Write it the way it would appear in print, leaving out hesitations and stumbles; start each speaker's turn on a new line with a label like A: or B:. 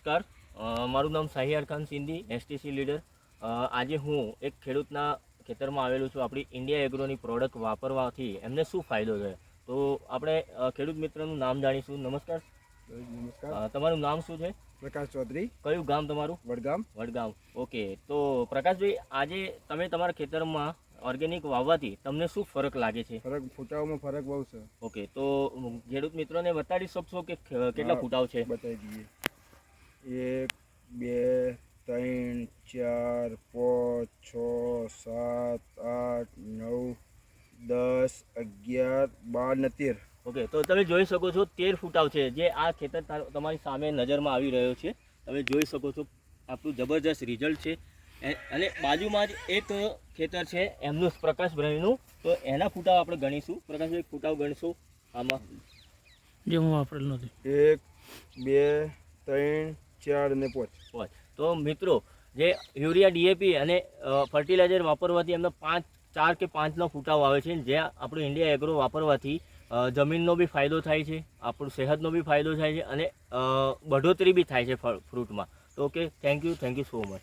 A: નમસ્કાર, મારું નામ સાહિયાર ખાન સિંધી, એસટીસી લીડર. આજે હું એક ખેડૂતના ખેતરમાં આવેલું છું. આપણી ઇન્ડિયા એગ્રોની પ્રોડક્ટ વાપરવાથી એમને શું ફાયદો છે, તો આપણે ખેડૂત મિત્રનું નામ જાણીશું. નમસ્કાર.
B: નમસ્કાર.
A: તમારું નામ શું છે?
B: પ્રકાશ ચૌધરી.
A: કયું ગામ તમારું?
B: વડગામ.
A: વડગામ. ઓકે, તો પ્રકાશભાઈ, આજે તમે તમારા ખેતરમાં ઓર્ગેનિક વાવવાથી તમને શું ફરક લાગે છે?
B: ફરક ફૂટાવમાં ફરક બહુ છે.
A: ઓકે, તો ખેડૂત મિત્રોને બતાડી શકશો કે કેટલા ફૂટાવ છે?
B: બતાવી દઈએ. 1 2 3 4 5 6 7 8 9 10 11 12 ને 13.
A: ઓકે, તો તમે જોઈ શકો છો 13 ફૂટાવ છે, જે આ ખેતર તમારી સામે નજરમાં આવી રહ્યો છે. તમે જોઈ શકો છો આપણું જબરજસ્ત રિઝલ્ટ છે. અને બાજુમાં જ એક ખેતર છે એમનું પ્રકાશભાઈનું, તો એના ફૂટાવ આપણે ગણીશું. પ્રકાશભાઈ, ફૂટાવ ગણીશું આમાં
C: જે હું વાપરેલું નથી.
B: 1 2 3 4 ને 5.
A: તો મિત્રો, જે યુરિયા, ડીએપી અને ફર્ટિલાઇઝર વાપરવાથી એમને 4 કે 5નો ફૂટાવ આવે છે. જે આપણું ઇન્ડિયા એગ્રો વાપરવાથી જમીનનો બી ફાયદો થાય છે, આપણું સેહતનો બી ફાયદો થાય છે અને બઢોતરી બી થાય છે ફ્રૂટમાં. તો okay, thank you so much.